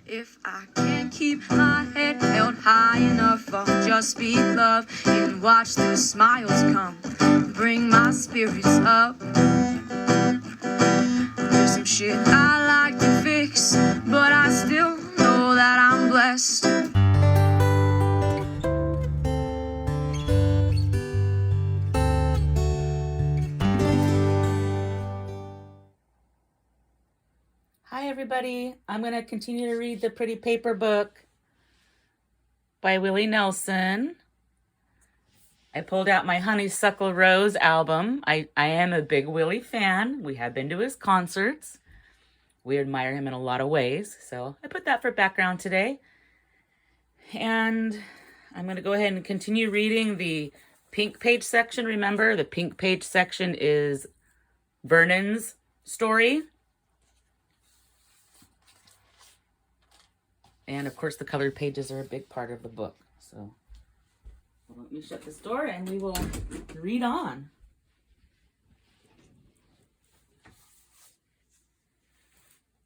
If I can't keep my head held high enough, I'll just speak love and watch the smiles come, bring my spirits up. There's some shit I like to fix, but I still know that I'm blessed. Hi everybody, I'm going to continue to read the Pretty Paper book by Willie Nelson. I pulled out my Honeysuckle Rose album. I am a big Willie fan. We have been to his concerts. We admire him in a lot of ways, so I put that for background today. And I'm going to go ahead and continue reading the pink page section. Remember, the pink page section is Vernon's story. And of course, the colored pages are a big part of the book. So let me shut this door and we will read on.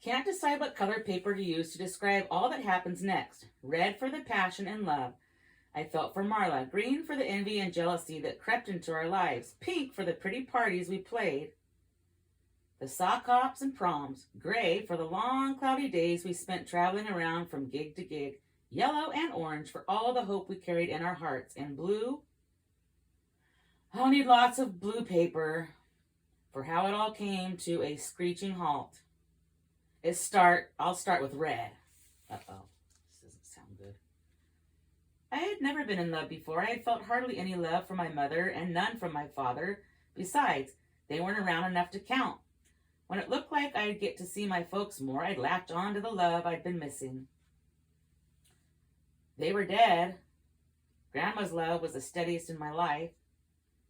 Can't decide what color paper to use to describe all that happens next. Red for the passion and love I felt for Marla. Green for the envy and jealousy that crept into our lives. Pink for the pretty parties we played. The sock hops and proms. Gray for the long cloudy days we spent traveling around from gig to gig. Yellow and orange for all the hope we carried in our hearts. And blue, I'll need lots of blue paper for how it all came to a screeching halt. I'll start with red. Uh-oh, this doesn't sound good. I had never been in love before. I had felt hardly any love from my mother and none from my father. Besides, they weren't around enough to count. When it looked like I'd get to see my folks more, I'd latched on to the love I'd been missing. They were dead. Grandma's love was the steadiest in my life.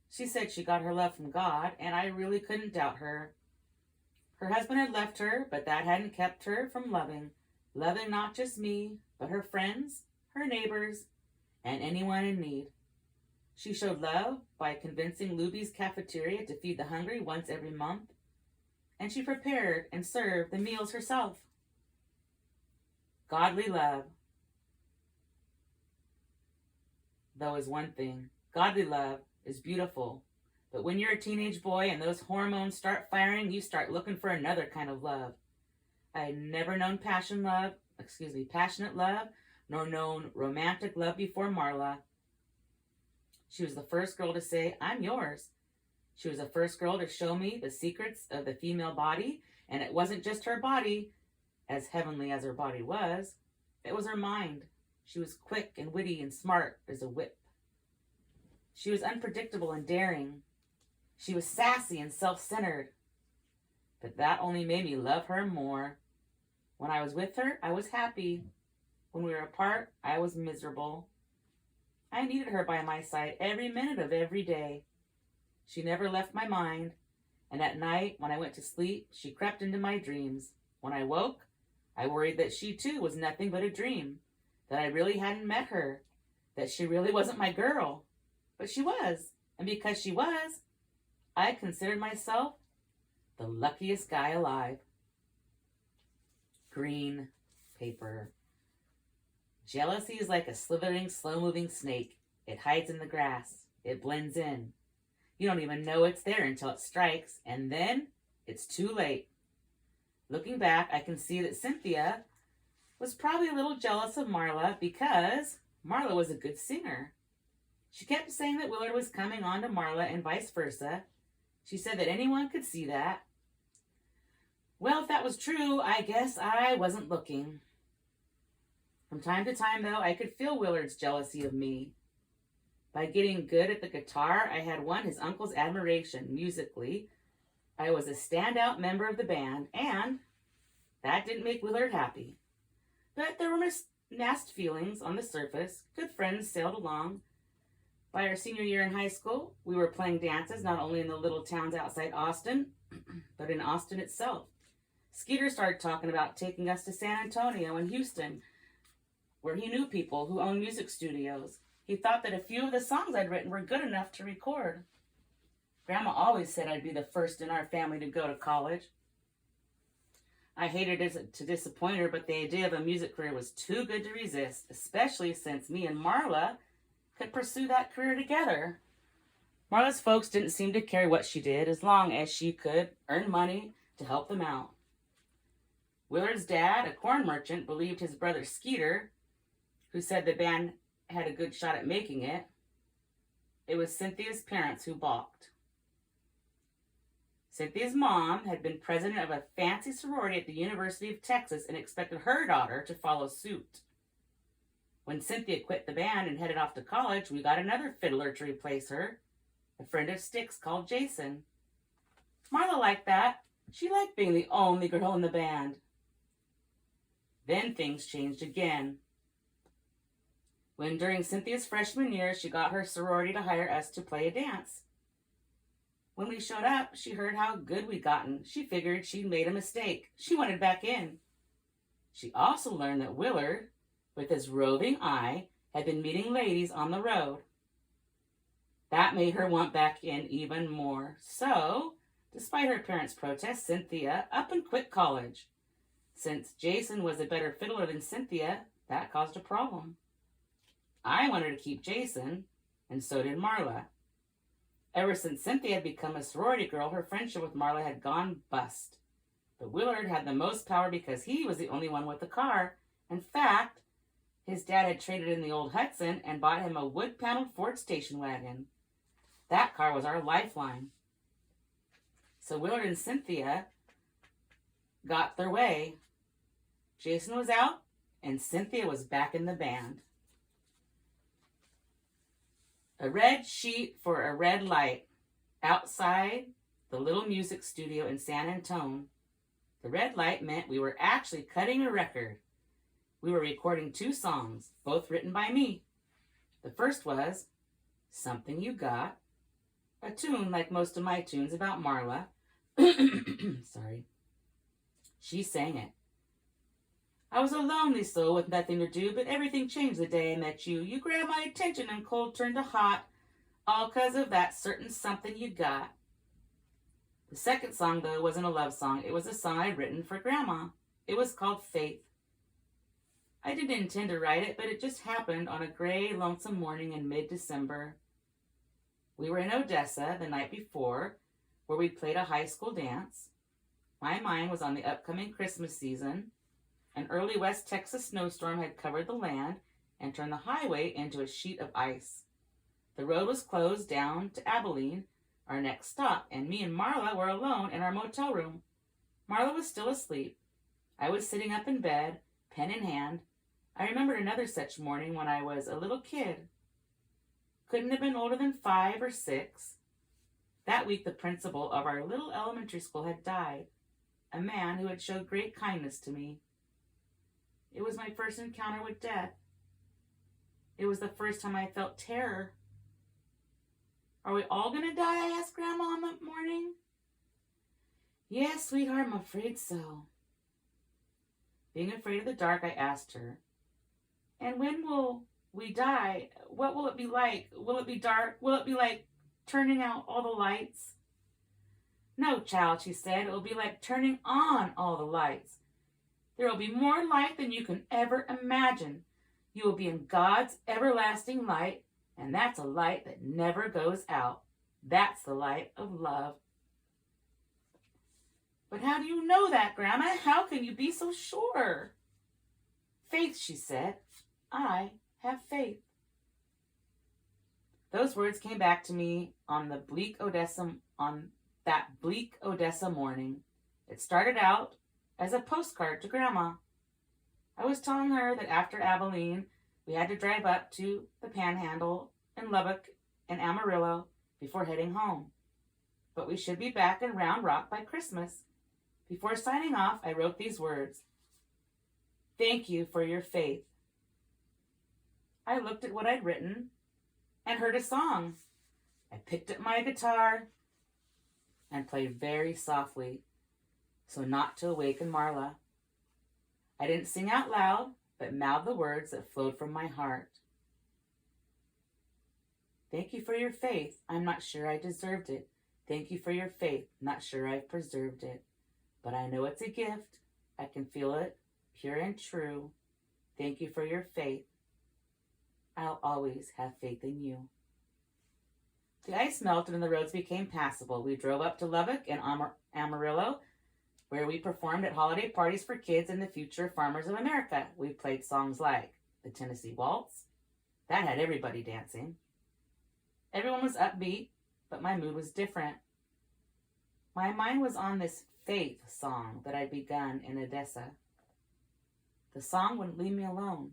She said she got her love from God, and I really couldn't doubt her. Her husband had left her, but that hadn't kept her from loving not just me, but her friends, her neighbors, and anyone in need. She showed love by convincing Luby's cafeteria to feed the hungry once every month. And she prepared and served the meals herself. Godly love, though, is one thing. Godly love is beautiful. But when you're a teenage boy and those hormones start firing, you start looking for another kind of love. I had never known passionate love, nor known romantic love before Marla. She was the first girl to say, "I'm yours." She was the first girl to show me the secrets of the female body, and it wasn't just her body, as heavenly as her body was. It was her mind. She was quick and witty and smart as a whip. She was unpredictable and daring. She was sassy and self-centered. But that only made me love her more. When I was with her, I was happy. When we were apart, I was miserable. I needed her by my side every minute of every day. She never left my mind, and at night, when I went to sleep, she crept into my dreams. When I woke, I worried that she too was nothing but a dream, that I really hadn't met her, that she really wasn't my girl. But she was, and because she was, I considered myself the luckiest guy alive. Green paper. Jealousy is like a slithering, slow-moving snake. It hides in the grass. It blends in. You don't even know it's there until it strikes, and then it's too late. Looking back, I can see that Cynthia was probably a little jealous of Marla because Marla was a good singer. She kept saying that Willard was coming on to Marla and vice versa. She said that anyone could see that. Well, if that was true, I guess I wasn't looking. From time to time, though, I could feel Willard's jealousy of me. By getting good at the guitar, I had won his uncle's admiration musically. I was a standout member of the band, and that didn't make Willard happy. But there were masked feelings on the surface. Good friends sailed along. By our senior year in high school, we were playing dances not only in the little towns outside Austin, but in Austin itself. Skeeter started talking about taking us to San Antonio and Houston, where he knew people who owned music studios. He thought that a few of the songs I'd written were good enough to record. Grandma always said I'd be the first in our family to go to college. I hated to disappoint her, but the idea of a music career was too good to resist, especially since me and Marla could pursue that career together. Marla's folks didn't seem to care what she did as long as she could earn money to help them out. Willard's dad, a corn merchant, believed his brother Skeeter, who said the band had a good shot at making it. It was Cynthia's parents who balked. Cynthia's mom had been president of a fancy sorority at the University of Texas and expected her daughter to follow suit. When Cynthia quit the band and headed off to college, we got another fiddler to replace her, a friend of Stick's called Jason. Marla liked that. She liked being the only girl in the band. Then things changed again. When during Cynthia's freshman year, she got her sorority to hire us to play a dance. When we showed up, she heard how good we'd gotten. She figured she'd made a mistake. She wanted back in. She also learned that Willard, with his roving eye, had been meeting ladies on the road. That made her want back in even more. So, despite her parents' protests, Cynthia up and quit college. Since Jason was a better fiddler than Cynthia, that caused a problem. I wanted to keep Jason, and so did Marla. Ever since Cynthia had become a sorority girl, her friendship with Marla had gone bust. But Willard had the most power because he was the only one with a car. In fact, his dad had traded in the old Hudson and bought him a wood-paneled Ford station wagon. That car was our lifeline. So Willard and Cynthia got their way. Jason was out, and Cynthia was back in the band. A red sheet for a red light outside the little music studio in San Antone. The red light meant we were actually cutting a record. We were recording 2 songs, both written by me. The first was Something You Got, a tune like most of my tunes about Marla. Sorry. She sang it. I was a lonely soul with nothing to do, but everything changed the day I met you. You grabbed my attention and cold turned to hot, all 'cause of that certain something you got. The second song, though, wasn't a love song. It was a song I'd written for Grandma. It was called Faith. I didn't intend to write it, but it just happened on a gray, lonesome morning in mid-December. We were in Odessa the night before, where we played a high school dance. My mind was on the upcoming Christmas season. An early West Texas snowstorm had covered the land and turned the highway into a sheet of ice. The road was closed down to Abilene, our next stop, and me and Marla were alone in our motel room. Marla was still asleep. I was sitting up in bed, pen in hand. I remembered another such morning when I was a little kid. Couldn't have been older than 5 or 6. That week the principal of our little elementary school had died, a man who had showed great kindness to me. It was my first encounter with death. It was the first time I felt terror. Are we all going to die? I asked Grandma on that morning. Yes, sweetheart, I'm afraid so. Being afraid of the dark, I asked her, and when will we die? What will it be like? Will it be dark? Will it be like turning out all the lights? No, child, she said. It will be like turning on all the lights. There will be more light than you can ever imagine. You will be in God's everlasting light, and that's a light that never goes out. That's the light of love. But how do you know that, Grandma? How can you be so sure? Faith, she said. I have faith. Those words came back to me on that bleak Odessa morning. It started out as a postcard to Grandma. I was telling her that after Abilene, we had to drive up to the Panhandle and Lubbock and Amarillo before heading home. But we should be back in Round Rock by Christmas. Before signing off, I wrote these words. Thank you for your faith. I looked at what I'd written and heard a song. I picked up my guitar and played very softly, so not to awaken Marla. I didn't sing out loud, but mouthed the words that flowed from my heart. Thank you for your faith. I'm not sure I deserved it. Thank you for your faith. Not sure I've preserved it. But I know it's a gift. I can feel it, pure and true. Thank you for your faith. I'll always have faith in you. The ice melted and the roads became passable. We drove up to Lubbock and Amarillo, where we performed at holiday parties for kids and the future farmers of America. We played songs like the Tennessee Waltz. That had everybody dancing. Everyone was upbeat, but my mood was different. My mind was on this faith song that I'd begun in Odessa. The song wouldn't leave me alone.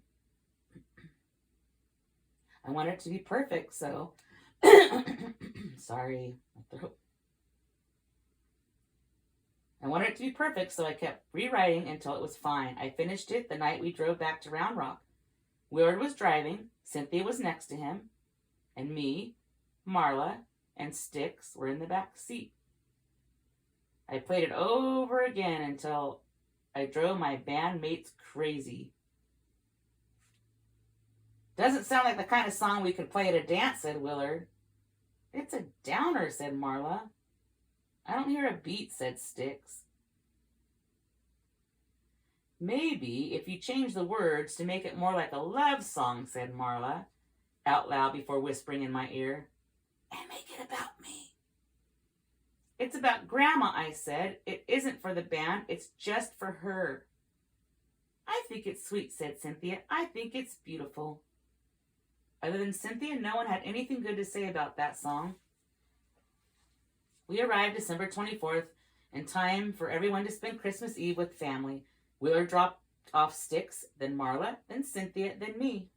I wanted it to be perfect, so... Sorry, my throat. I wanted it to be perfect, so I kept rewriting until it was fine. I finished it the night we drove back to Round Rock. Willard was driving, Cynthia was next to him, and me, Marla, and Styx were in the back seat. I played it over again until I drove my bandmates crazy. Doesn't sound like the kind of song we could play at a dance, said Willard. It's a downer, said Marla. I don't hear a beat, said Styx. Maybe if you change the words to make it more like a love song, said Marla, out loud before whispering in my ear, and make it about me. It's about Grandma, I said. It isn't for the band, it's just for her. I think it's sweet, said Cynthia. I think it's beautiful. Other than Cynthia, no one had anything good to say about that song. We arrived December 24th in time for everyone to spend Christmas Eve with family. Willard dropped off Styx, then Marla, then Cynthia, then me.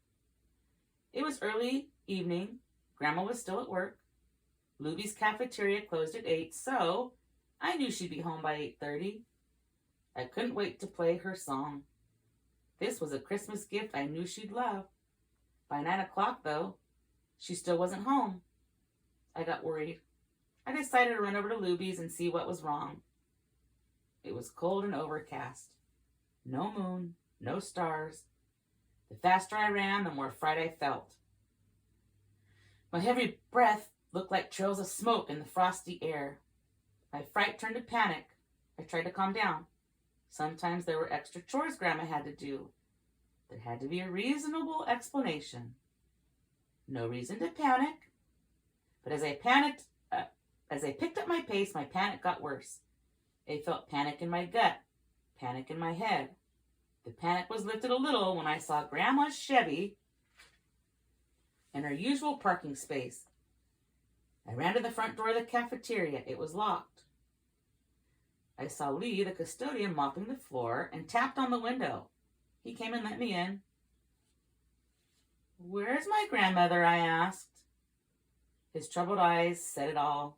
It was early evening. Grandma was still at work. Luby's cafeteria closed at 8, so I knew she'd be home by 8:30. I couldn't wait to play her song. This was a Christmas gift I knew she'd love. By 9 o'clock, though, she still wasn't home. I got worried. I decided to run over to Luby's and see what was wrong. It was cold and overcast. No moon, no stars. The faster I ran, the more fright I felt. My heavy breath looked like trails of smoke in the frosty air. My fright turned to panic. I tried to calm down. Sometimes there were extra chores Grandma had to do. There had to be a reasonable explanation. No reason to panic. But as I picked up my pace, my panic got worse. I felt panic in my gut, panic in my head. The panic was lifted a little when I saw Grandma's Chevy in her usual parking space. I ran to the front door of the cafeteria. It was locked. I saw Lee, the custodian, mopping the floor and tapped on the window. He came and let me in. "Where's my grandmother?" I asked. His troubled eyes said it all.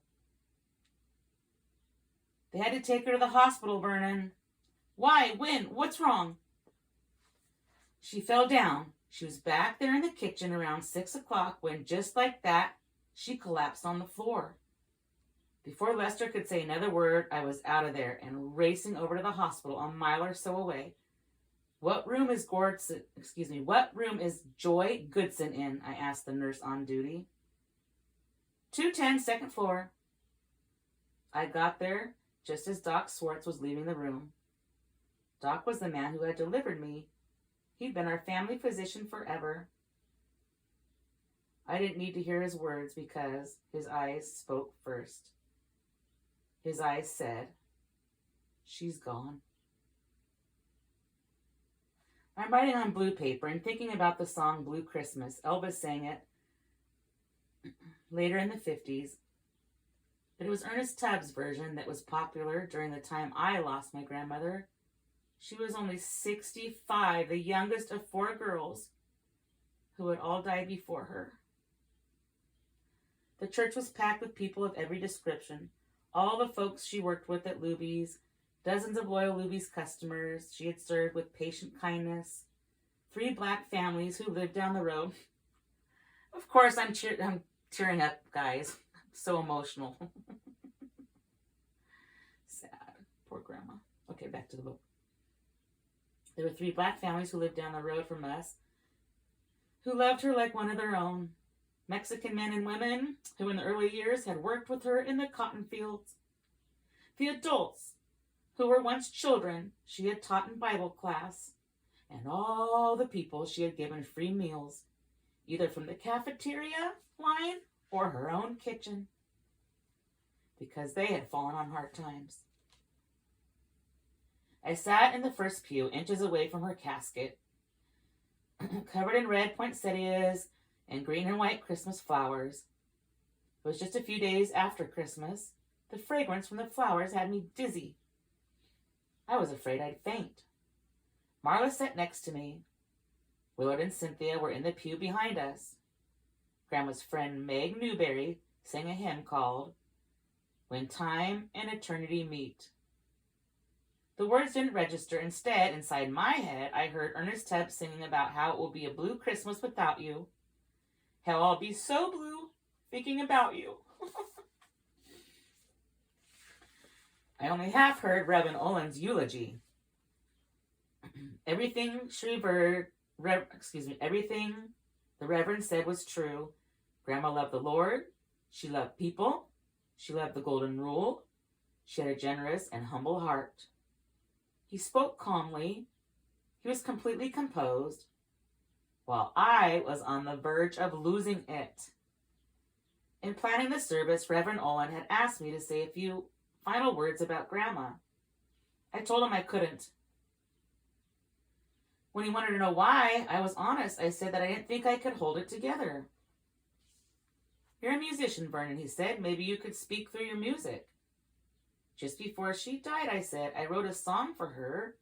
"They had to take her to the hospital, Vernon." "Why? When? What's wrong?" "She fell down. She was back there in the kitchen around 6 o'clock when, just like that, she collapsed on the floor." Before Lester could say another word, I was out of there and racing over to the hospital a mile or so away. What room is Joy Goodson in?" I asked the nurse on duty. 210, second floor. I got there just as Doc Swartz was leaving the room. Doc was the man who had delivered me. He'd been our family physician forever. I didn't need to hear his words because his eyes spoke first. His eyes said, "She's gone." I'm writing on blue paper and thinking about the song Blue Christmas. Elvis sang it later in the 50s. But it was Ernest Tubbs' version that was popular during the time I lost my grandmother. She was only 65, the youngest of 4 girls who had all died before her. The church was packed with people of every description. All the folks she worked with at Luby's, dozens of loyal Luby's customers she had served with patient kindness, 3 black families who lived down the road. Of course, I'm tearing up, guys. I'm so emotional. Sad. Poor Grandma. Okay, back to the book. There were 3 black families who lived down the road from us, who loved her like one of their own. Mexican men and women who in the early years had worked with her in the cotton fields. The adults who were once children she had taught in Bible class, and all the people she had given free meals, either from the cafeteria line or her own kitchen, because they had fallen on hard times. I sat in the first pew, inches away from her casket, covered in red poinsettias and green and white Christmas flowers. It was just a few days after Christmas. The fragrance from the flowers had me dizzy. I was afraid I'd faint. Marla sat next to me. Willard and Cynthia were in the pew behind us. Grandma's friend Meg Newberry sang a hymn called "When Time and Eternity Meet." The words didn't register. Instead, inside my head, I heard Ernest Tubb singing about how it will be a blue Christmas without you. How I'll be so blue thinking about you. I only half heard Reverend Olin's eulogy. Everything the Reverend said was true. Grandma loved the Lord. She loved people. She loved the Golden Rule. She had a generous and humble heart. He spoke calmly. He was completely composed, while I was on the verge of losing it. In planning the service, Reverend Olin had asked me to say a few final words about Grandma. I told him I couldn't. When he wanted to know why, I was honest. I said that I didn't think I could hold it together. "You're a musician, Vernon," he said. "Maybe you could speak through your music." "Just before she died," I said, "I wrote a song for her.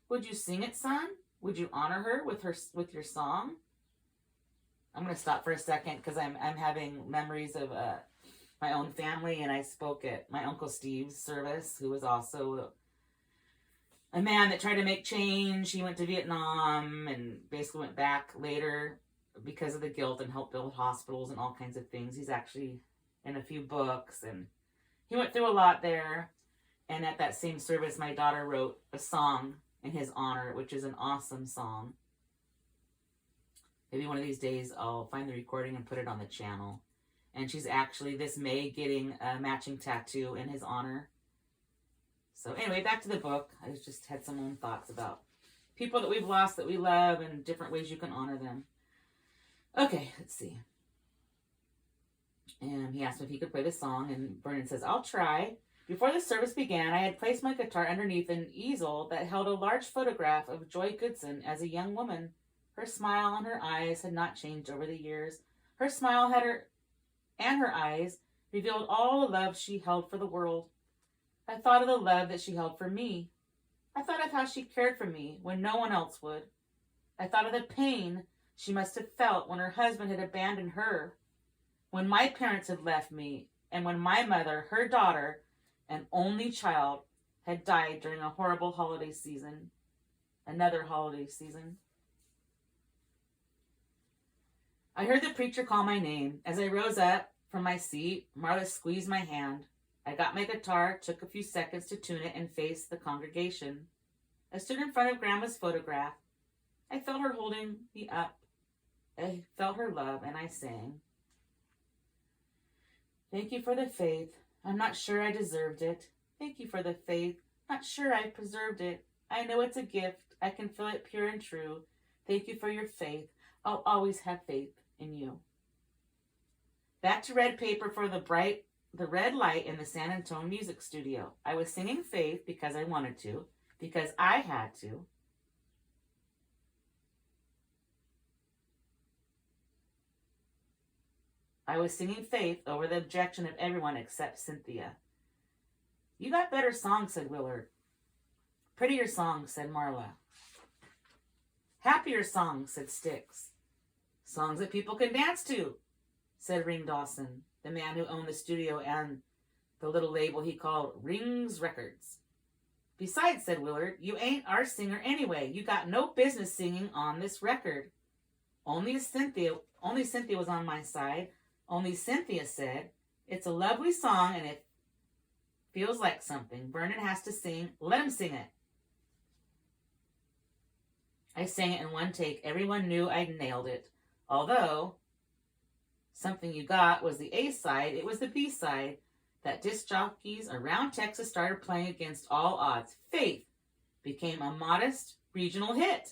Would you sing it, son? Would you honor her with your song?" I'm going to stop for a second because I'm having memories of my own family, and I spoke at my Uncle Steve's service, who was also a man that tried to make change. He went to Vietnam and basically went back later because of the guilt and helped build hospitals and all kinds of things. He's actually in a few books, and he went through a lot there. And at that same service, my daughter wrote a song in his honor, which is an awesome song. Maybe one of these days I'll find the recording and put it on the channel. And she's actually this May getting a matching tattoo in his honor. So anyway, back to the book. I just had some own thoughts about people that we've lost that we love and different ways you can honor them. Okay, let's see. And he asked me if he could play the song, and Vernon says, "I'll try." Before the service began, I had placed my guitar underneath an easel that held a large photograph of Joy Goodson as a young woman. Her smile and her eyes had not changed over the years. Her smile and her eyes revealed all the love she held for the world. I thought of the love that she held for me. I thought of how she cared for me when no one else would. I thought of the pain she must have felt when her husband had abandoned her, when my parents had left me, and when my mother, her daughter, an only child, had died during a horrible holiday season. Another holiday season. I heard the preacher call my name. As I rose up from my seat, Marla squeezed my hand. I got my guitar, took a few seconds to tune it, and faced the congregation. I stood in front of Grandma's photograph. I felt her holding me up. I felt her love, and I sang. "Thank you for the faith. I'm not sure I deserved it. Thank you for the faith. Not sure I preserved it. I know it's a gift. I can feel it pure and true. Thank you for your faith. I'll always have faith in you." Back to red paper for the red light in the San Antonio music studio. I was singing Faith because I wanted to, because I had to. I was singing Faith over the objection of everyone except Cynthia. "You got better songs," said Willard. "Prettier songs," said Marla. "Happier songs," said Styx. "Songs that people can dance to," said Ring Dawson, the man who owned the studio and the little label he called Ring's Records. "Besides," said Willard, "you ain't our singer anyway. You got no business singing on this record." Only Cynthia was on my side. Only Cynthia said, "It's a lovely song, and it feels like something. Vernon has to sing. Let him sing it." I sang it in one take. Everyone knew I'd nailed it. Although Something You Got was the A side, it was the B side that disc jockeys around Texas started playing against all odds. Faith became a modest regional hit.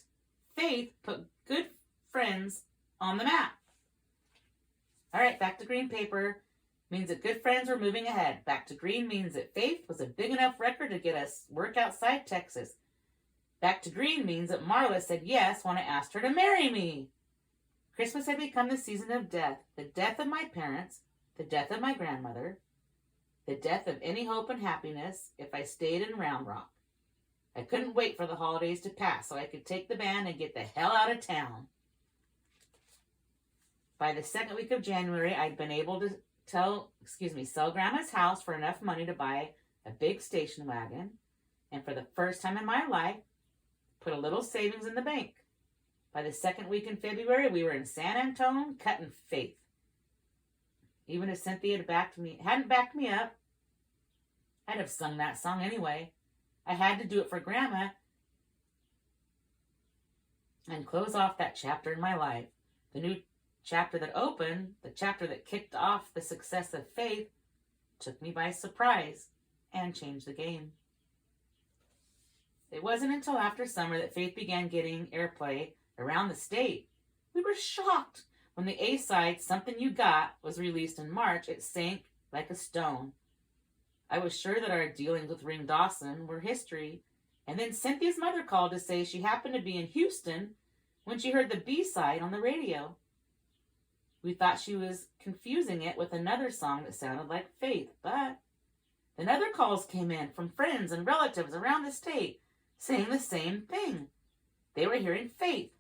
Faith put Good Friends on the map. All right, back to green paper means that Good Friends were moving ahead. Back to green means that Faith was a big enough record to get us work outside Texas. Back to green means that Marla said yes when I asked her to marry me. Christmas had become the season of death. The death of my parents, the death of my grandmother, the death of any hope and happiness if I stayed in Round Rock. I couldn't wait for the holidays to pass so I could take the band and get the hell out of town. By the second week of January, I'd been able to sell Grandma's house for enough money to buy a big station wagon, and for the first time in my life, put a little savings in the bank. By the second week in February, we were in San Antonio cutting Faith. Even if Cynthia hadn't backed me up, I'd have sung that song anyway. I had to do it for Grandma and close off that chapter in my life. The new chapter that opened, the chapter that kicked off the success of Faith, took me by surprise and changed the game. It wasn't until after summer that Faith began getting airplay around the state. We were shocked when the A-side, Something You Got, was released in March. It sank like a stone. I was sure that our dealings with Ring Dawson were history, and then Cynthia's mother called to say she happened to be in Houston when she heard the B-side on the radio. We thought she was confusing it with another song that sounded like Faith, but then other calls came in from friends and relatives around the state saying the same thing. They were hearing Faith.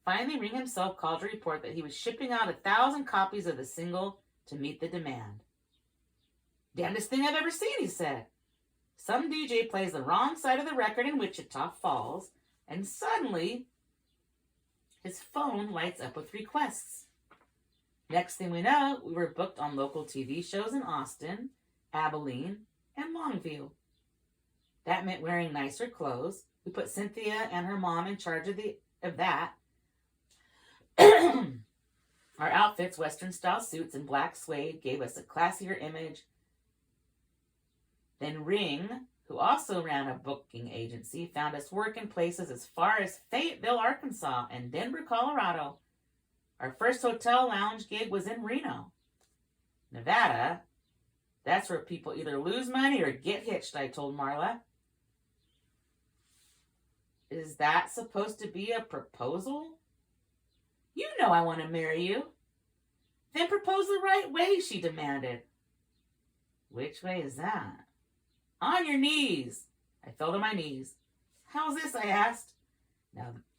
Finally, Ring himself called to report that he was shipping out 1,000 copies of the single to meet the demand. Damnedest thing I've ever seen, he said. Some DJ plays the wrong side of the record in Wichita Falls, and suddenly his phone lights up with requests. Next thing we know, we were booked on local TV shows in Austin, Abilene, and Longview. That meant wearing nicer clothes. We put Cynthia and her mom in charge of that. Our outfits, Western-style suits and black suede, gave us a classier image. Then Ring, who also ran a booking agency, found us work in places as far as Fayetteville, Arkansas, and Denver, Colorado. Our first hotel lounge gig was in Reno, Nevada. That's where people either lose money or get hitched, I told Marla. Is that supposed to be a proposal? You know I want to marry you. Then propose the right way, she demanded. Which way is that? On your knees. I fell to my knees. How's this? I asked.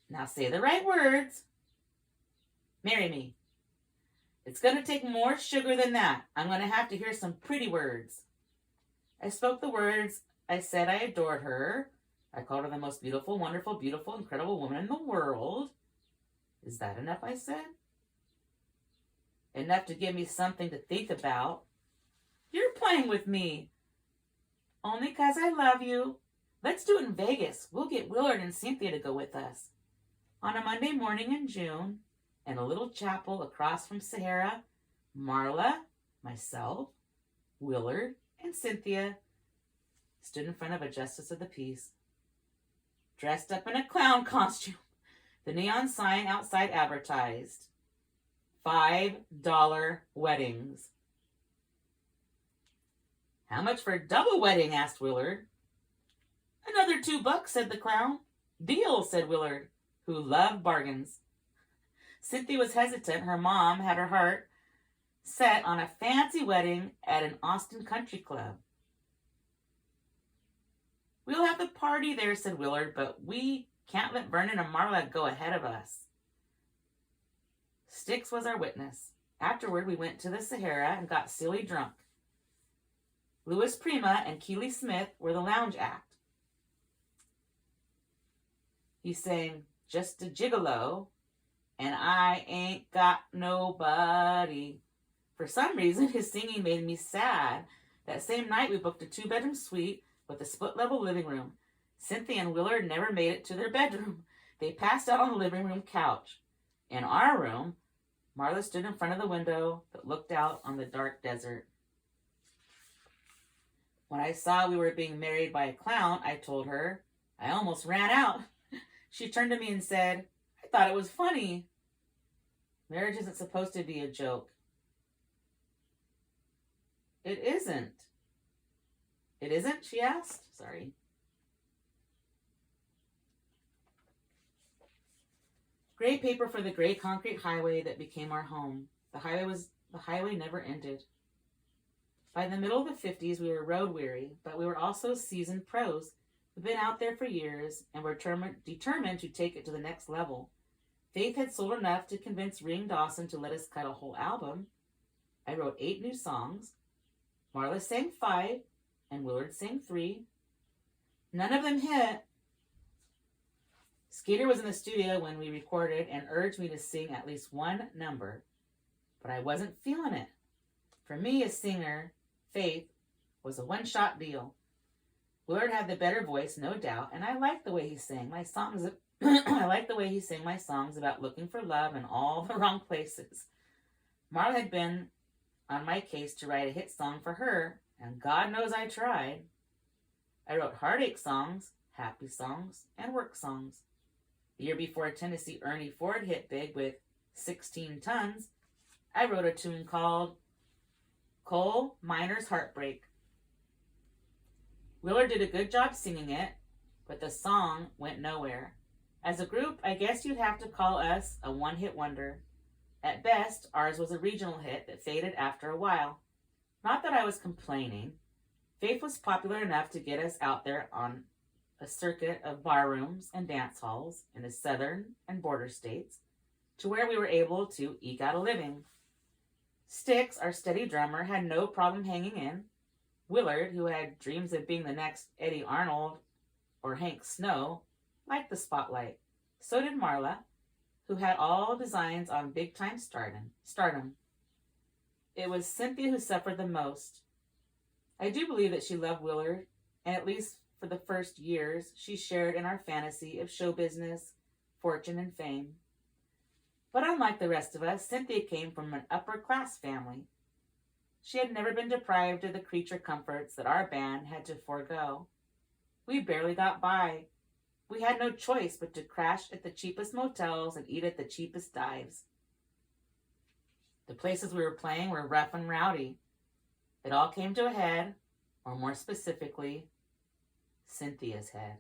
Now say the right words. Marry me. It's going to take more sugar than that. I'm going to have to hear some pretty words. I spoke the words. I said I adored her. I called her the most beautiful, wonderful, beautiful, incredible woman in the world. Is that enough, I said? Enough to give me something to think about. You're playing with me. Only 'cause I love you. Let's do it in Vegas. We'll get Willard and Cynthia to go with us. On a Monday morning in June, in a little chapel across from Sahara, Marla, myself, Willard, and Cynthia stood in front of a justice of the peace. Dressed up in a clown costume, the neon sign outside advertised, $5 weddings. How much for a double wedding? Asked Willard. Another $2, said the clown. Deal, said Willard, who loved bargains. Cynthia was hesitant. Her mom had her heart set on a fancy wedding at an Austin country club. We'll have the party there, said Willard, but we can't let Vernon and Marla go ahead of us. Styx was our witness. Afterward, we went to the Sahara and got silly drunk. Louis Prima and Keely Smith were the lounge act. He sang Just a Gigolo and I Ain't Got Nobody. For some reason, his singing made me sad. That same night, we booked a 2-bedroom suite with a split-level living room. Cynthia and Willard never made it to their bedroom. They passed out on the living room couch. In our room, Marla stood in front of the window that looked out on the dark desert. When I saw we were being married by a clown, I told her, I almost ran out. She turned to me and said, I thought it was funny. Marriage isn't supposed to be a joke. It isn't. It isn't? She asked. Sorry. Gray paper for the gray concrete highway that became our home. The highway never ended. By the middle of the 50s, we were road weary, but we were also seasoned pros who'd been out there for years and were determined to take it to the next level. Faith had sold enough to convince Ring Dawson to let us cut a whole album. I wrote 8 new songs. Marla sang 5, and Willard sang 3. None of them hit. Skeeter was in the studio when we recorded and urged me to sing at least one number, but I wasn't feeling it. For me, as singer, Faith was a one-shot deal. Willard had the better voice, no doubt, and I liked the way he sang my songs. I liked the way he sang my songs about looking for love in all the wrong places. Marla had been on my case to write a hit song for her, and God knows I tried. I wrote heartache songs, happy songs, and work songs. The year before Tennessee Ernie Ford hit big with 16 Tons, I wrote a tune called Coal Miner's Heartbreak. Willard did a good job singing it, but the song went nowhere. As a group, I guess you'd have to call us a one-hit wonder. At best, ours was a regional hit that faded after a while. Not that I was complaining. Faith was popular enough to get us out there on a circuit of bar rooms and dance halls in the southern and border states, to where we were able to eke out a living. Sticks, our steady drummer, had no problem hanging in. Willard, who had dreams of being the next Eddie Arnold or Hank Snow, liked the spotlight. So did Marla, who had all designs on big-time stardom. It was Cynthia who suffered the most. I do believe that she loved Willard, and at least for the first years, she shared in our fantasy of show business, fortune, and fame. But unlike the rest of us, Cynthia came from an upper-class family. She had never been deprived of the creature comforts that our band had to forego. We barely got by. We had no choice but to crash at the cheapest motels and eat at the cheapest dives. The places we were playing were rough and rowdy. It all came to a head, or more specifically, Cynthia's head.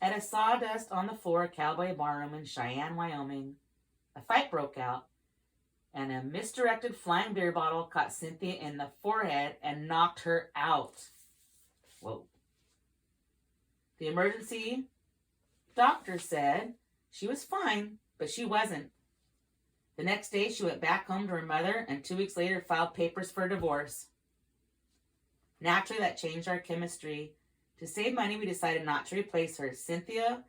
At a sawdust on the floor cowboy barroom in Cheyenne, Wyoming, a fight broke out, and a misdirected flying beer bottle caught Cynthia in the forehead and knocked her out. Whoa. The emergency doctor said she was fine, but she wasn't. The next day, she went back home to her mother, and 2 weeks later filed papers for divorce. Naturally, that changed our chemistry. To save money, we decided not to replace her. Cynthia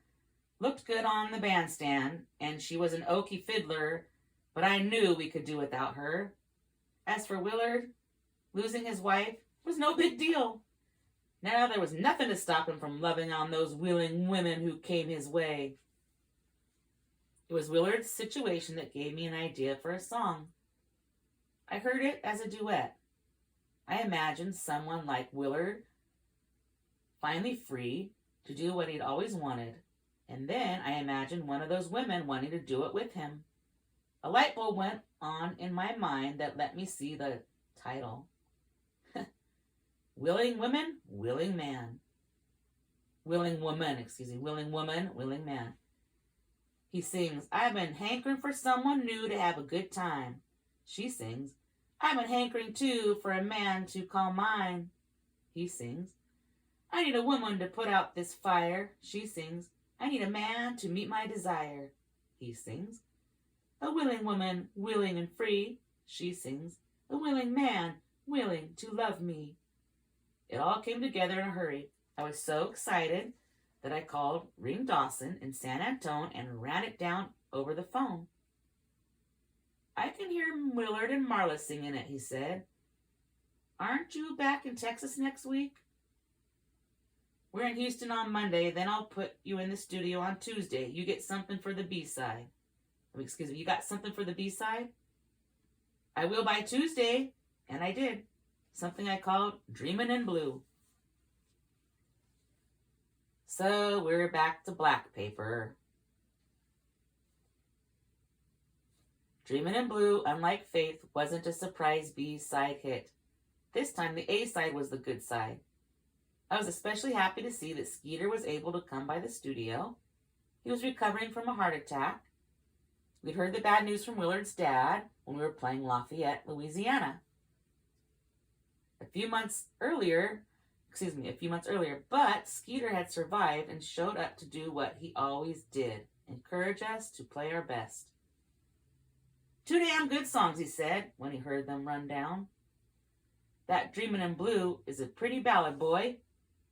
looked good on the bandstand, and she was an oaky fiddler, but I knew we could do without her. As for Willard, losing his wife was no big deal. Now there was nothing to stop him from loving on those willing women who came his way. It was Willard's situation that gave me an idea for a song. I heard it as a duet. I imagined someone like Willard finally free to do what he'd always wanted, and then I imagined one of those women wanting to do it with him. A light bulb went on in my mind that let me see the title. Willing women, willing man. Willing woman, willing woman, willing man. He sings, I've been hankering for someone new to have a good time. She sings, I've been hankering too for a man to call mine. He sings, I need a woman to put out this fire. She sings, I need a man to meet my desire. He sings, a willing woman, willing and free. She sings, a willing man, willing to love me. It all came together in a hurry. I was so excited that I called Ring Dawson in San Antone and ran it down over the phone. I can hear Willard and Marla singing it, he said. Aren't you back in Texas next week? We're in Houston on Monday, then I'll put you in the studio on Tuesday. You get something for the B-side. Excuse me, you got something for the B-side? I will by Tuesday, and I did. something I called Dreamin' in Blue. So we're back to black paper. Dreamin' in Blue, unlike Faith, wasn't a surprise B-side hit. This time the A-side was the good side. I was especially happy to see that Skeeter was able to come by the studio. He was recovering from a heart attack. We'd heard the bad news from Willard's dad when we were playing Lafayette, Louisiana. A few months earlier, but Skeeter had survived and showed up to do what he always did, encourage us to play our best. 2 damn good songs, he said when he heard them run down. That Dreamin' in Blue is a pretty ballad, boy,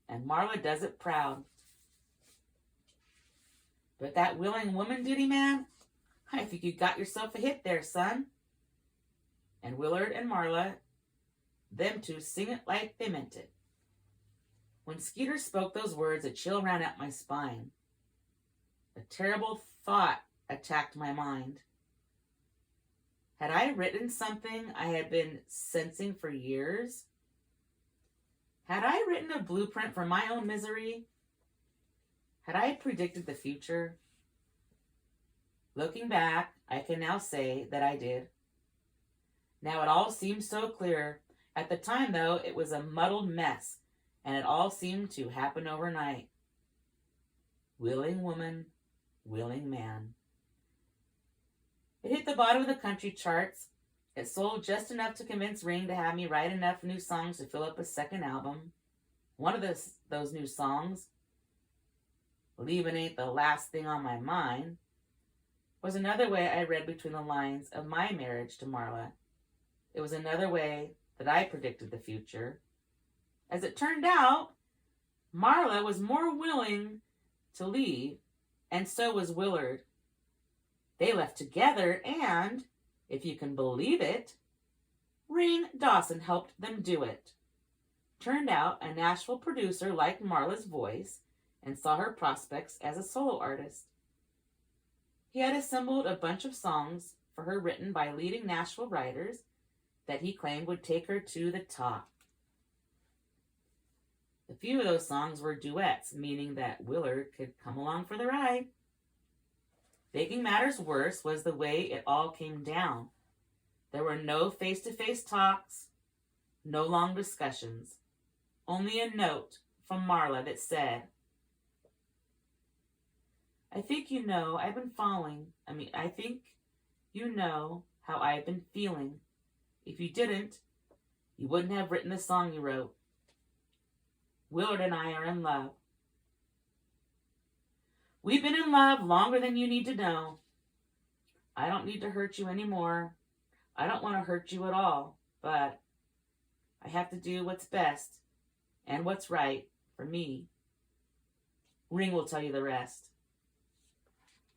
and Marla does it proud. But that Willing Woman ditty, man, I think you got yourself a hit there, son. And Willard and Marla, them two, sing it like they meant it. When Skeeter spoke those words, a chill ran up my spine. A terrible thought attacked my mind. Had I written something I had been sensing for years? Had I written a blueprint for my own misery? Had I predicted the future? Looking back, I can now say that I did. Now it all seems so clear. At the time, though, it was a muddled mess, and it all seemed to happen overnight. Willing woman, willing man. It hit the bottom of the country charts. It sold just enough to convince Ring to have me write enough new songs to fill up a second album. One of those new songs, Leavin' Ain't the Last Thing on My Mind, was another way I read between the lines of my marriage to Marla. It was another way that I predicted the future. As it turned out, Marla was more willing to leave, and so was Willard. They left together, and, if you can believe it, Ring Dawson helped them do it. Turned out a Nashville producer liked Marla's voice and saw her prospects as a solo artist. He had assembled a bunch of songs for her written by leading Nashville writers that he claimed would take her to the top. A few of those songs were duets, meaning that Willard could come along for the ride. Making matters worse was the way it all came down. There were no face-to-face talks, no long discussions, only a note from Marla that said, I think you know how I've been feeling. If you didn't, you wouldn't have written the song you wrote. Willard and I are in love. We've been in love longer than you need to know. I don't need to hurt you anymore. I don't want to hurt you at all, but I have to do what's best and what's right for me. Ring will tell you the rest.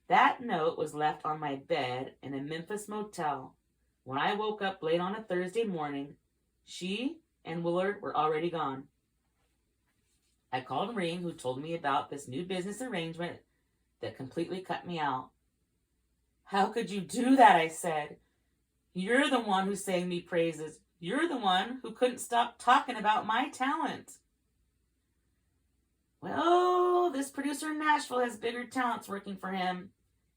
That note was left on my bed in a Memphis motel. When I woke up late on a Thursday morning, she and Willard were already gone. I called Ring, who told me about this new business arrangement that completely cut me out. How could you do that? I said. You're the one who sang me praises. You're the one who couldn't stop talking about my talent. Well, this producer in Nashville has bigger talents working for him.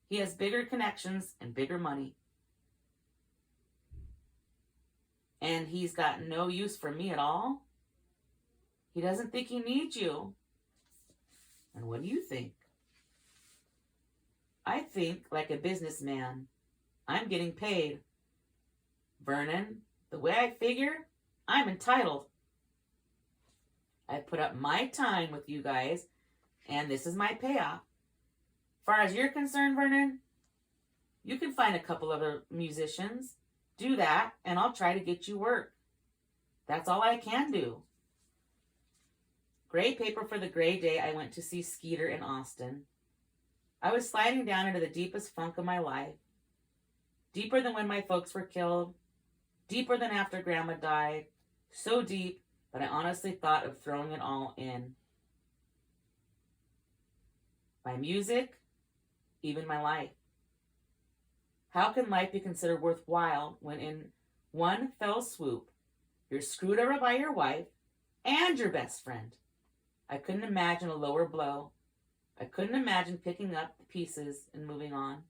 He has bigger connections and bigger money. And he's got no use for me at all. He doesn't think he needs you. And what do you think? I think like a businessman. I'm getting paid. Vernon, the way I figure, I'm entitled. I put up my time with you guys, and this is my payoff. Far as you're concerned, Vernon, you can find a couple other musicians. Do that, and I'll try to get you work. That's all I can do. Gray paper for the gray day, I went to see Skeeter in Austin. I was sliding down into the deepest funk of my life. Deeper than when my folks were killed. Deeper than after Grandma died. So deep that I honestly thought of throwing it all in. My music, even my life. How can life be considered worthwhile when in one fell swoop You're screwed over by your wife and your best friend. I couldn't imagine a lower blow. I couldn't imagine picking up the pieces and moving on.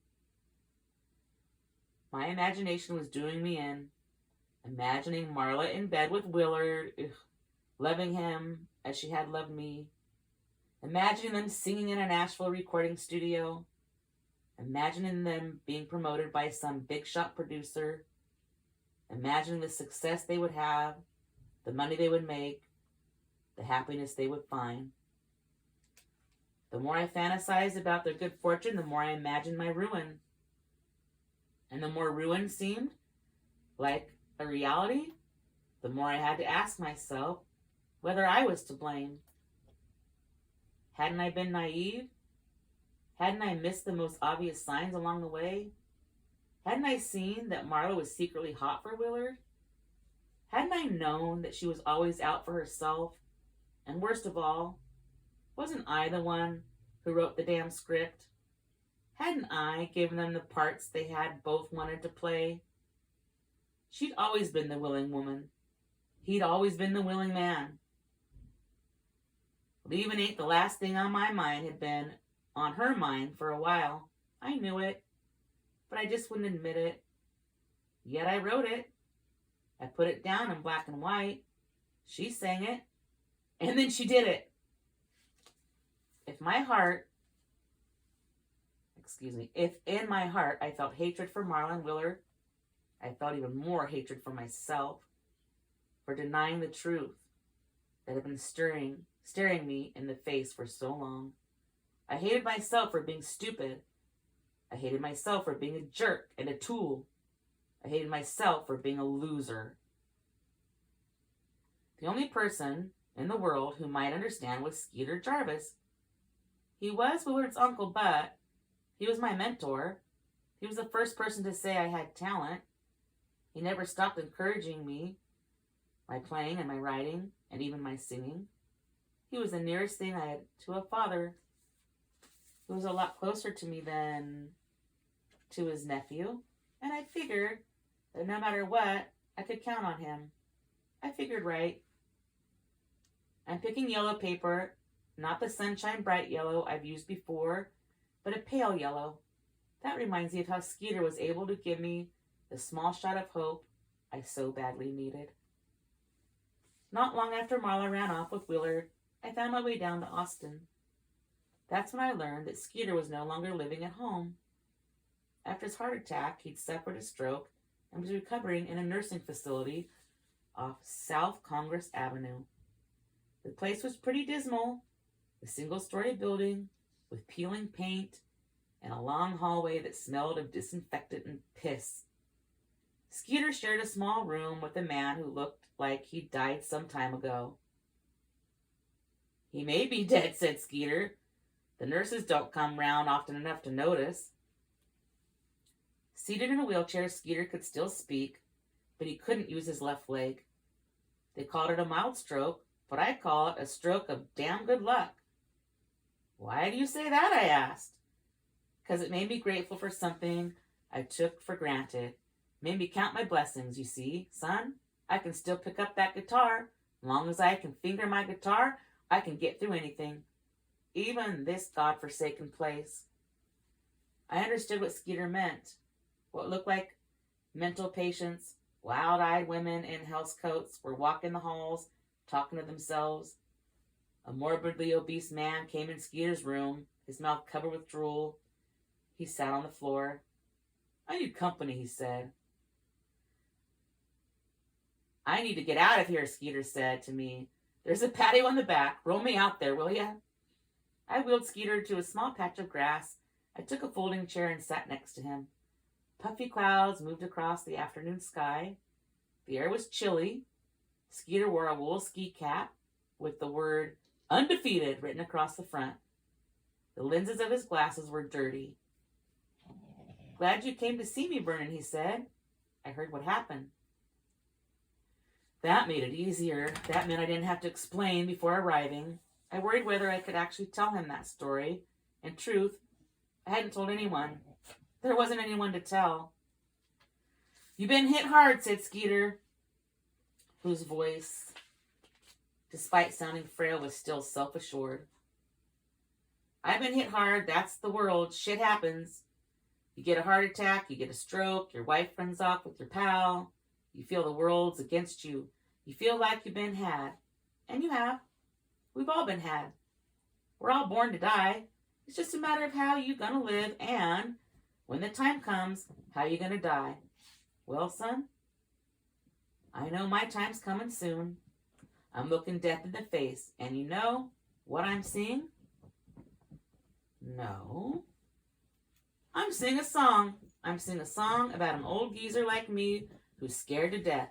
My imagination was doing me in, imagining Marla in bed with Willard, loving him as she had loved me, imagining them singing in a Nashville recording studio, imagining them being promoted by some big shot producer, imagining the success they would have, the money they would make, the happiness they would find. The more I fantasized about their good fortune, the more I imagined my ruin. And the more ruin seemed like a reality, the more I had to ask myself whether I was to blame. Hadn't I been naive? Hadn't I missed the most obvious signs along the way? Hadn't I seen that Marla was secretly hot for Willard? Hadn't I known that she was always out for herself? And worst of all, wasn't I the one who wrote the damn script? Hadn't I given them the parts they had both wanted to play? She'd always been the willing woman. He'd always been the willing man. Leaving ain't the last thing on my mind had been on her mind for a while. I knew it, but I just wouldn't admit it. Yet I wrote it. I put it down in black and white. She sang it, and then she did it. If in my heart I felt hatred for Marla and Willard, I felt even more hatred for myself for denying the truth that had been staring me in the face for so long. I hated myself for being stupid. I hated myself for being a jerk and a tool. I hated myself for being a loser. The only person in the world who might understand was Skeeter Jarvis. He was Willard's uncle, but he was my mentor. He was the first person to say I had talent. He never stopped encouraging me, my playing and my writing, and even my singing. He was the nearest thing I had to a father. He was a lot closer to me than to his nephew, and I figured that no matter what, I could count on him. I figured right. I'm picking yellow paper, not the sunshine bright yellow I've used before, but a pale yellow. That reminds me of how Skeeter was able to give me the small shot of hope I so badly needed. Not long after Marla ran off with Willard, I found my way down to Austin. That's when I learned that Skeeter was no longer living at home. After his heart attack, he'd suffered a stroke and was recovering in a nursing facility off South Congress Avenue. The place was pretty dismal, a single-story building with peeling paint and a long hallway that smelled of disinfectant and piss. Skeeter shared a small room with a man who looked like he'd died some time ago. "He may be dead," said Skeeter. "The nurses don't come round often enough to notice." Seated in a wheelchair, Skeeter could still speak, but he couldn't use his left leg. They called it a mild stroke, but I call it a stroke of damn good luck. "Why do you say that?" I asked. "'Cause it made me grateful for something I took for granted. Made me count my blessings, you see, son. I can still pick up that guitar. As long as I can finger my guitar, I can get through anything. Even this godforsaken place." I understood what Skeeter meant. What looked like mental patients, wild-eyed women in health coats were walking the halls, talking to themselves. A morbidly obese man came in Skeeter's room, his mouth covered with drool. He sat on the floor. "I need company," he said. "I need to get out of here," Skeeter said to me. "There's a patio in the back. Roll me out there, will ya?" I wheeled Skeeter to a small patch of grass. I took a folding chair and sat next to him. Puffy clouds moved across the afternoon sky. The air was chilly. Skeeter wore a wool ski cap with the word "Undefeated" written across the front. The lenses of his glasses were dirty. "Glad you came to see me, Vernon," he said. "I heard what happened." That made it easier. That meant I didn't have to explain before arriving. I worried whether I could actually tell him that story. In truth, I hadn't told anyone. There wasn't anyone to tell. "You been hit hard," said Skeeter. whose voice, despite sounding frail, was still self-assured. I've been hit hard. That's the world. Shit happens. You get a heart attack. You get a stroke. Your wife runs off with your pal. You feel the world's against you. You feel like you've been had. And you have. We've all been had. We're all born to die. It's just a matter of how you're going to live and, when the time comes, how you're going to die. Well, son, I know my time's coming soon. I'm looking death in the face. And you know what I'm seeing? No. I'm singing a song. I'm singing a song about an old geezer like me who's scared to death,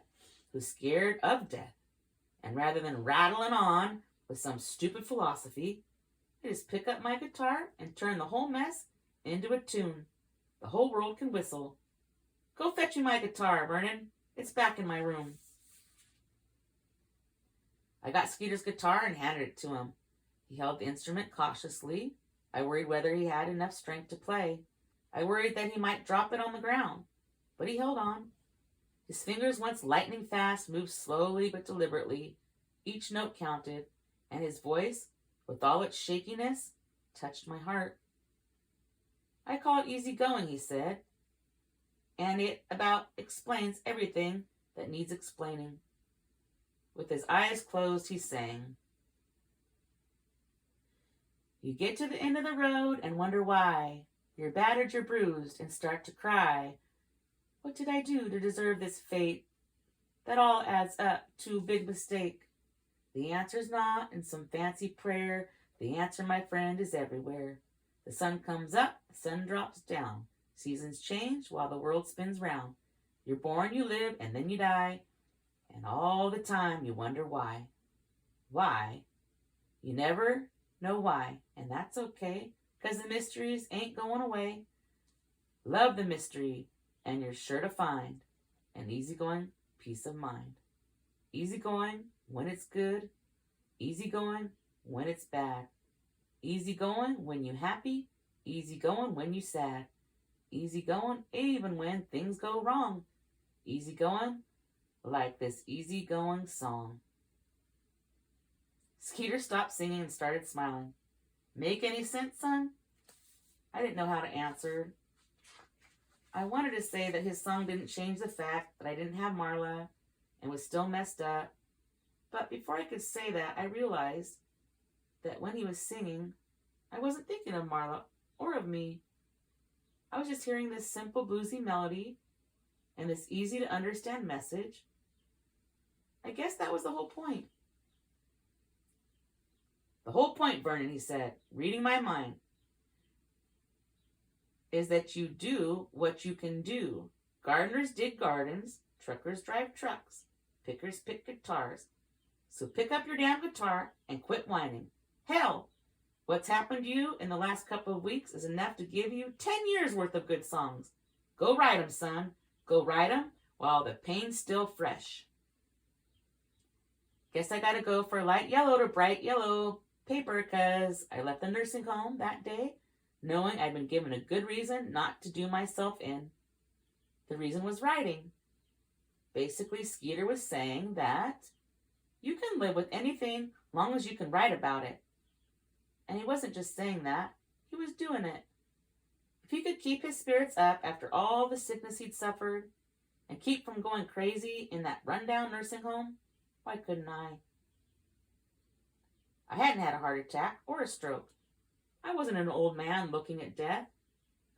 who's scared of death. And rather than rattling on with some stupid philosophy, I just pick up my guitar and turn the whole mess into a tune. The whole world can whistle. Go fetch me my guitar, Vernon. It's back in my room. I got Skeeter's guitar and handed it to him. He held the instrument cautiously. I worried whether he had enough strength to play. I worried that he might drop it on the ground, but he held on. His fingers, once lightning fast, moved slowly but deliberately. Each note counted, and his voice, with all its shakiness, touched my heart. I call it easy going, he said, and it about explains everything that needs explaining. With his eyes closed, he sang. You get to the end of the road and wonder why. You're battered, you're bruised, and start to cry. What did I do to deserve this fate? That all adds up to a big mistake. The answer's not in some fancy prayer. The answer, my friend, is everywhere. The sun comes up, the sun drops down. Seasons change while the world spins round. You're born, you live, and then you die. And all the time you wonder why. Why? You never know why. And that's okay, 'cause the mysteries ain't going away. Love the mystery, and you're sure to find an easygoing peace of mind. Easygoing when it's good. Easygoing when it's bad. Easygoing when you're happy. Easygoing when you're sad. Easygoing even when things go wrong. Easygoing like this easygoing song. Skeeter stopped singing and started smiling. Make any sense, son? I didn't know how to answer. I wanted to say that his song didn't change the fact that I didn't have Marla and was still messed up. But before I could say that, I realized that when he was singing, I wasn't thinking of Marla or of me. I was just hearing this simple bluesy melody and this easy to understand message. I guess that was the whole point. The whole point, Vernon, he said, reading my mind, is that you do what you can do. Gardeners dig gardens, truckers drive trucks, pickers pick guitars. So pick up your damn guitar and quit whining. Hell, what's happened to you in the last couple of weeks is enough to give you 10 years worth of good songs. Go write 'em, son. Go write 'em while the pain's still fresh. Guess I gotta go for light yellow to bright yellow paper, 'cause I left the nursing home that day knowing I'd been given a good reason not to do myself in. The reason was writing. Basically, Skeeter was saying that you can live with anything long as you can write about it. And he wasn't just saying that, he was doing it. If he could keep his spirits up after all the sickness he'd suffered and keep from going crazy in that rundown nursing home, why couldn't I? I hadn't had a heart attack or a stroke. I wasn't an old man looking at death.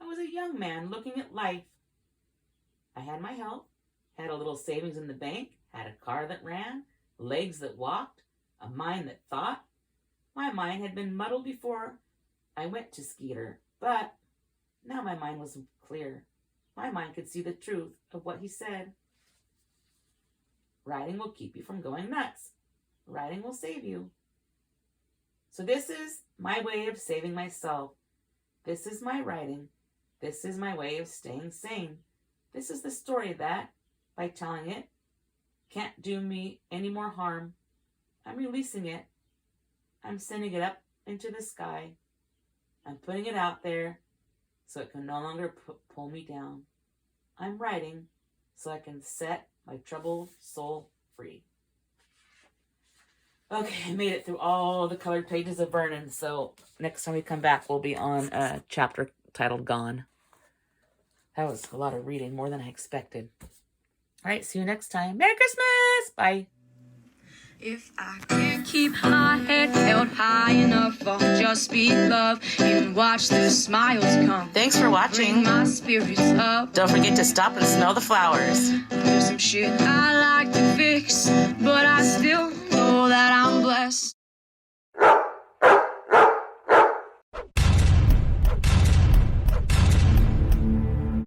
I was a young man looking at life. I had my health, had a little savings in the bank, had a car that ran, legs that walked, a mind that thought. My mind had been muddled before I went to Skeeter, but now my mind was clear. My mind could see the truth of what he said. Writing will keep you from going nuts. Writing will save you. So this is my way of saving myself. This is my writing. This is my way of staying sane. This is the story that, by telling it, can't do me any more harm. I'm releasing it. I'm sending it up into the sky. I'm putting it out there so it can no longer pull me down. I'm writing so I can set my troubled soul free. Okay, I made it through all the colored pages of Vernon, so next time we come back, we'll be on a chapter titled Gone. That was a lot of reading, more than I expected. All right, see you next time. Merry Christmas! Bye. If I can't keep my head held high enough, I'll just be love and watch the smiles come. Thanks for watching. Bring my spirits up. Don't forget to stop and smell the flowers. There's some shit I like to fix, but I still know that I'm blessed.